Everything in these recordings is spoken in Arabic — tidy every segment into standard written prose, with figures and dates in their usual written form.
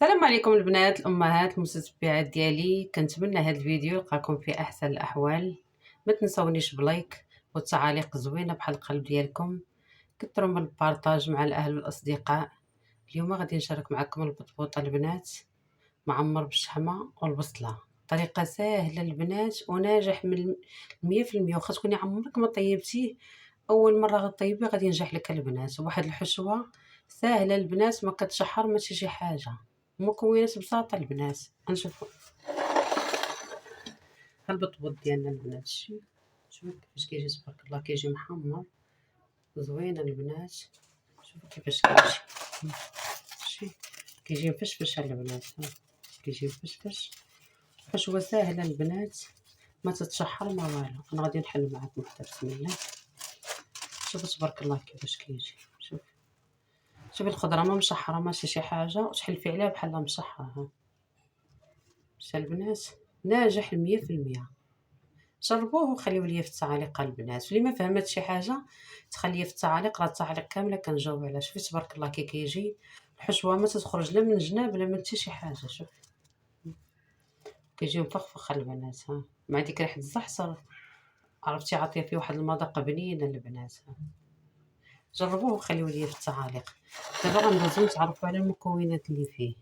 السلام عليكم البنات الامهات المتتبعات ديالي، كنتمنى هذا الفيديو يلقاكم في احسن الاحوال. ما تنسونيش بلايك والتعاليق زوينه بحال القلب ديالكم، كثروا من البارطاج مع الاهل والاصدقاء. اليوم غادي نشارك معكم البطبوطه البنات معمر بالشحمه والبصله، طريقه سهله البنات وناجح من 100%. واخا تكوني عمرك ما طيبتيه، اول مره غطيبيه غادي ينجح لك البنات. واحد الحشوه سهله البنات، ما كتشحر ما شي حاجه، مكونات بساطه البنات. نشوفوا البطبوط ديالنا البنات. شوفوا كيفاش كيجي تبارك الله، كيجي محمر زوين البنات. شوفوا كيفاش كيجي مفشفش البنات، كيجي مفشفش. حشوه ساهله البنات، ما تتشحر ما والو. انا غادي نحل معكم حتى بسم الله. شوفوا تبارك الله كيفاش كيجي. شوفي الخضره ما مشحره ماشي شي حاجه، وتحلفي عليها بحال مشحره. شتي البنات ناجح 100%. جربوه وخليو ليا في التعاليق البنات. اللي ما فهمت شي حاجه تخليه في التعاليق، راه التعاليق كامله كنجاوب عليها. شوفي تبارك الله كي كيجي الحشوه ما تخرج لا من الجناب لا من حتى شي حاجه. شوف كيجي مفخفخ البنات، مع ديك ريحه الزعتر عرفتي عاطيه فيه واحد المذاق بنين البنات. جربوه وخليو ليا في التعاليق. دابا غندوزو نتعرفوا على المكونات اللي فيه.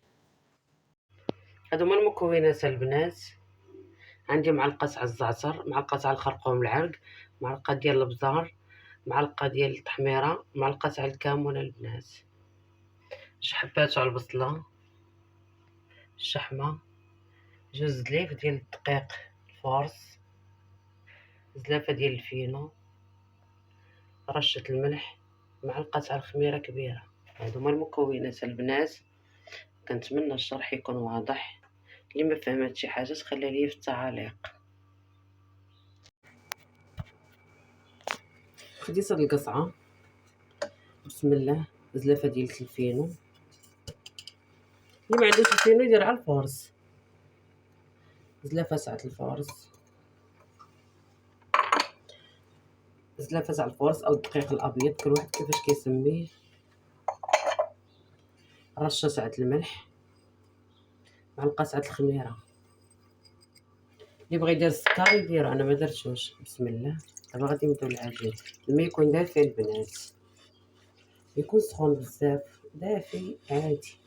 هادو هما المكونات البنات. عندي معلقه تاع الزعتر، معلقه تاع الخرقوم العرق، معلقه ديال البزار، معلقه ديال التحميره، معلقه تاع الكمون البنات، جوج حبات تاع البصله، الشحمه، جوج زليف ديال الدقيق الفورس، زلافه ديال الفينو، رشه الملح، معلقه تاع الخميره كبيره. هادو هما المكونات البنات. كنتمنى الشرح يكون واضح. اللي ما فهمت شي حاجه تخليها ليا في التعاليق. خديت هاد القصعه بسم الله، زلافه ديال الفينو. اللي ما عندوش الفينو يدير على الفورس، زلافه تاع الفورس، زلافه تاع الفورس او الدقيق الابيض كل واحد كيفاش كيسميه، رشه تاع الملح، معلقه تاع الخميره. اللي بغى يدير السكر يديرو، انا ما درتوش. بسم الله. دابا غادي نبداو العجين. الماء يكون دافي البنات، يكون سخون بزاف، دافي عادي.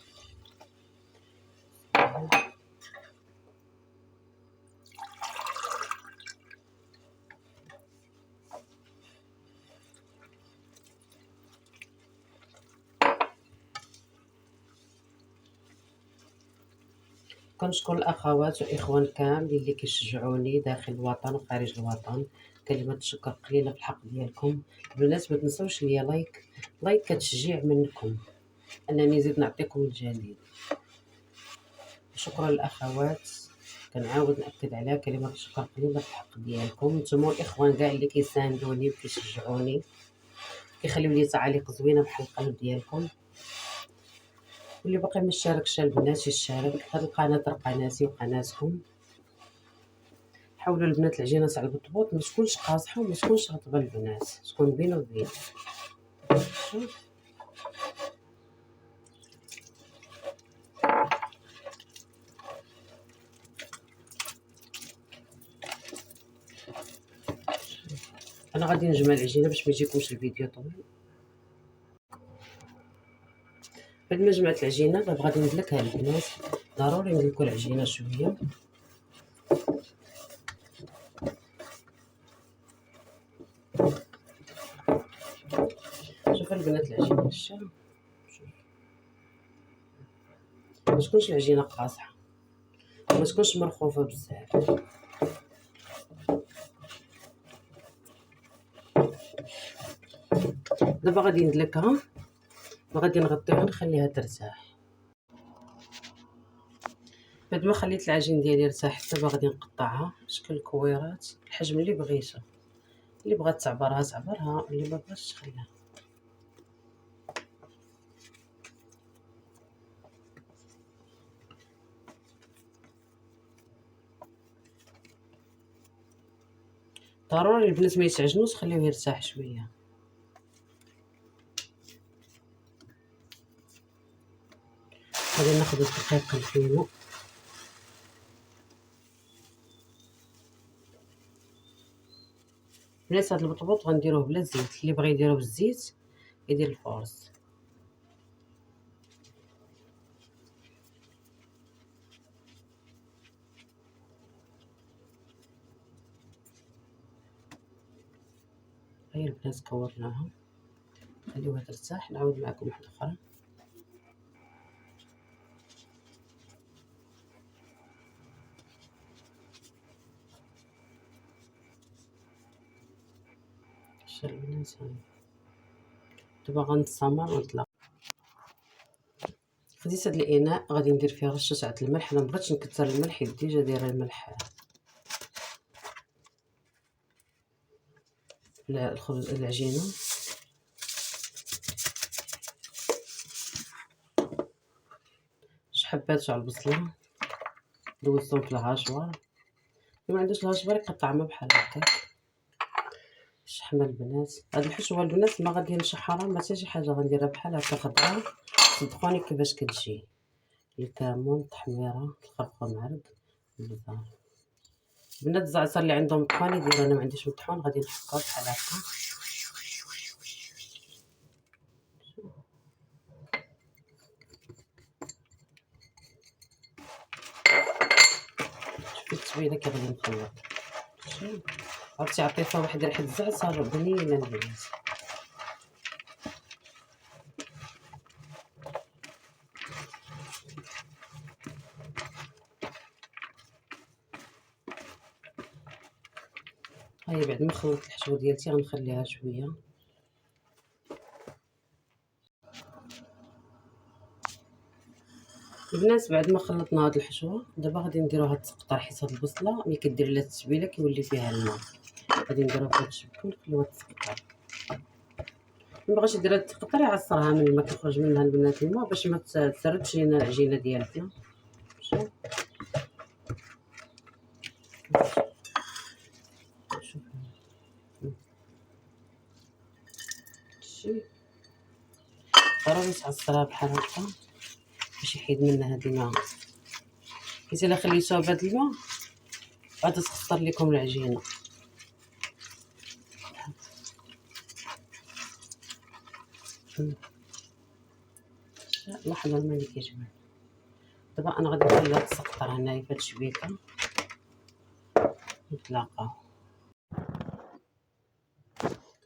كنشكر الاخوات والاخوان كاملين اللي كيشجعوني داخل الوطن وخارج الوطن. كلمه الشكر قليله في الحق ديالكم البنات. ما تنسوش ليا لايك كتشجيع منكم انني نزيد نعطيكم الجديد. شكرا للاخوات، كنعاود ناكد على كلمه الشكر قليله في الحق ديالكم. نتوما الاخوان كاع اللي كيساندوني وكيشجعوني، كيخليو لي تعاليق زوينه بحال القلب ديالكم. واللي باقي ما اشتركش البنات يشارك. هاد القناه راه قناتي وقناتكم. حاولوا البنات العجينه تاع البطبوط ما تكونش قاصحه وما تكونش رطبه البنات، تكون بين وبين. انا غادي نجمع العجينه باش ما يجيكمش الفيديو طويل. بعد ما جمعت العجينه دابا غادي ندلكها البنات. ضروري ندلكوا العجينه شويه. شوفوا البنات العجينه هشه، ما تكونش العجينه قاصحه، ما تكونش مرخوفه بزاف. دابا غادي ندلكها وغادي نغطيها نخليها ترتاح. بعد ما خليت العجين ديالي ارتاح دابا غادي نقطعها بشكل كويرات الحجم اللي بغيتو. اللي بغات تعبرها تعبرها، اللي ما بغاتش تخليها. ضروري البنات ما يتعجنوش، خليوه يرتاح شويه. غادي ناخذ الدقيق نحينو. بنات هاد البطبوط غنديروه بلا زيت، اللي بغى يديروه بالزيت يدير الفورص. هاي البنات كورناها، خليوها ترتاح. نعاود معكم واحده اخرى. شال البنات هاي. دابا غنتسامر ونطلق. خديت هاد الاناء غادي ندير فيه رشه عاد الملح. انا مبغيتش نكثر الملح، ديجا دايره الملح. الخبز العجينه جوج حبات تاع البصله دوزتهم في الهاشوار. اللي ما عندوش الهاشوار يقطع ما بحال هكا. شحمه البنات. هاد الحشوه البنات ما غادي نشحرها ما حتى شي حاجه، غنديرها بحال هكا خضراء. صدقوني كيفاش كتجي. الكمون، التحميره، الخرقوم معرق، البزار. البنات الزعتر اللي عندهم طحون يديروا، انا ما عنديش الطحون غادي نحكوه بحال هكا. شوفي التبيله كي غادي نخلط. عرفتي عطيتها واحد ريحه الزعتر بنينه البنات. هاي بعد ما خلطت الحشوه ديالتي غنخليها شويه. البنات بعد ما خلطنا هاد الحشوه دابا غادي نديرو هاد التقطر، حيت هاد البصله ملي كدير لها التتبيله كيولي فيها الماء. غادي نديروها في هاد الشبكه ونخليوها تتقطر. مبغاش يدير هاد التقطر يعصرها من الماء، كيخرج منها البنات الماء باش ما تسردش لينا العجينه ديالتنا. شوف شي ضروري تعصرها بحال هكا باش يحيد منها هاد الماء، حيت الا خليتوها بهاد الماء غادي تخسر لكم العجينه. لحظه الماء اللي كيجمع. دابا انا غادي نخليها تسقطر هنايا في هاد الشبيكه. نتلاقاو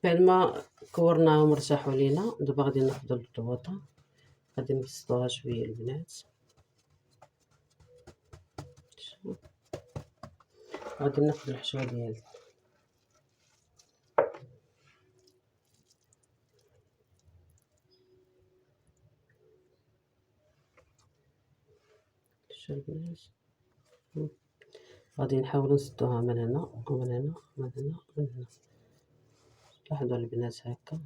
بعد ما كورناهم ارتاحوا لينا. دابا غادي ناخذ البطبوطه غادي نبسطوها شويه البنات. غادي ناخذ الحشوه ديالي. شوف البنات غادي نحاولوا نسدوها من هنا ومن هنا ومن هنا ومن هنا. لاحظوا البنات هكا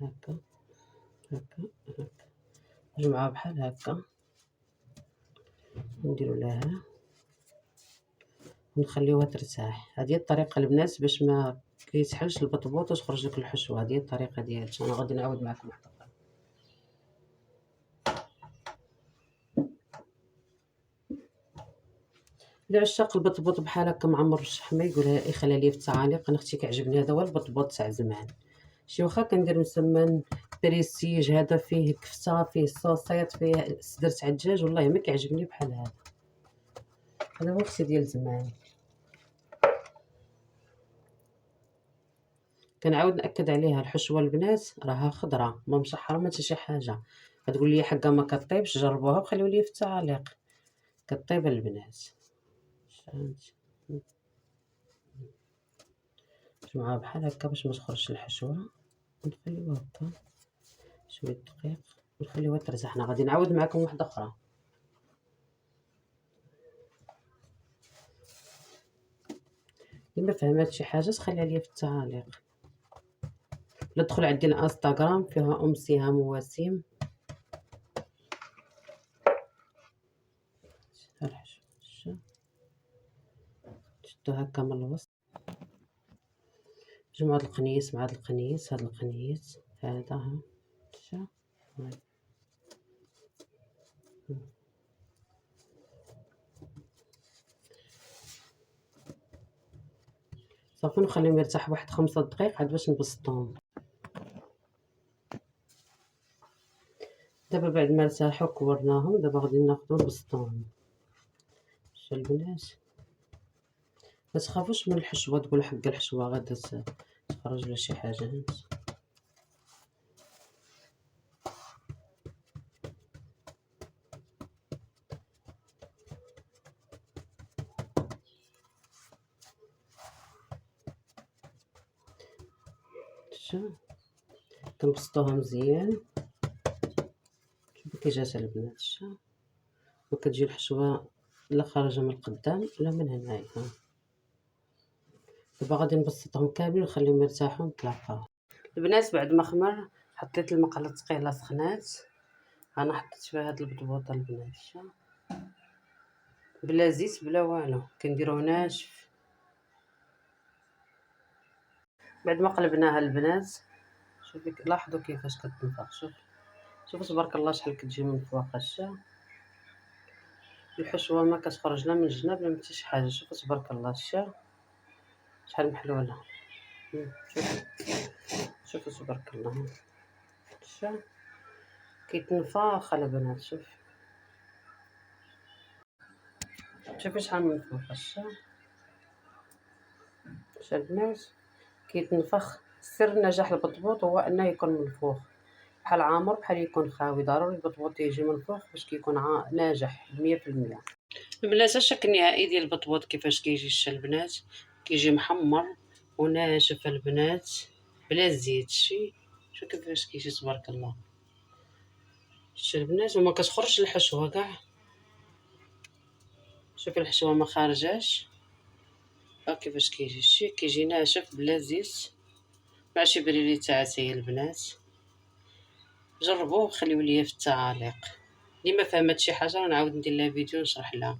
هكا هكا هكا، نجمعوها بحال هكا ونديروا لها ونخليوها ترتاح. هذه الطريقه البنات باش ما كيسحلش البطبوط وتخرج لك الحشوه. هذه الطريقه ديالتها. انا غادي نعاود معكم واحده اخرى. اللي عشاق البطبوط بحال هكا معمر بالشحمه يقولها يخليها لي في التعاليق. انا اختي كيعجبني هذا هو البطبوط تاع زمان. شي واخا كندير مسمن بريستيج، هذا فيه كفته، فيه صوصيط، فيه صدر تاع الدجاج، والله ما كيعجبني بحال هذا. هذا هو اختي ديال زمان. كنعاود ناكد عليها الحشوه البنات راها خضره ما مشحره ما حتى شي حاجه. كتقول لي حقا ما كطيبش، جربوها وخليوا لي في التعاليق. كطيب البنات. نجمعوها بحال هكا باش ما تخرجش الحشوه ونخليوها هكا شويه دقيق ونخليوها ترتاح. انا غادي نعاود معكم واحده اخرى. اللي ما فهمات شي حاجه تخليها ليا في التعاليق، ولا تدخل عندي الانستغرام فيها ام سهام وسيم. شدو هكا من الوسط. جمعوا هاد القنيس مع هاد القنيس، هاد القنيس هذا ها شا صافي نخليهم يرتاح واحد 5 دقائق عاد باش نبسطهم. دابا بعد ما ارتاحوا كورناهم، دابا غادي ناخذو نبسطوهم. شتو البنات، ما تخافوش من الحشوه، تقول حق الحشوه غادا تخرج ولا شي حاجه. شتو كنبسطوها مزيان. شوفوا كي جات البنات، شتو وكتجي الحشوه لا خارجه من القدام لا من هنايا. دابا غادي نبسطهم كاملين ونخليهم يرتاحوا نطلقها. البنات بعد ما خمر حطيت المقله ثقيله سخنات، انا حطيت فيها هاد البطبوطه البنات، شتو بلا زيت بلا والو، كنديروه ناشف. بعد ما قلبناها البنات، شوفي لاحظوا كيفاش كتنفخ. شوفوا تبارك الله شحال كتجي منفوخه. شتو الحشوه ما كتخرج لا من الجناب لا من حتى شي حاجه. شوفوا تبارك الله، شتو شحال محلوله. شوفوا تبارك الله، شتو كيتنفخ البنات. شوفي شحال منفوخه. شتو البنات كيتنفخ. سر نجاح البطبوط هو انه يكون منفوخ، بحال عامر بحال يكون خاوي. ضروري البطبوط يجي منفوخ باش كيكون ناجح 100%. البنات الشكل النهائي ديال البطبوط كيفاش كيجي. البنات كيجي محمر وناشف البنات بلا زيت. شو كيفاش كيجي تبارك الله. البنات وما كتخرجش الحشوه كاع. شوفي الحشوه ما خارجاش. كيفاش كيجي. كيجي ناشف بلا زيت مع شي بريري تاع عسل. البنات جربوه وخليو ليا في التعاليق. اللي ما فهمت شي حاجه نعاود ندير لها فيديو نشرح لها.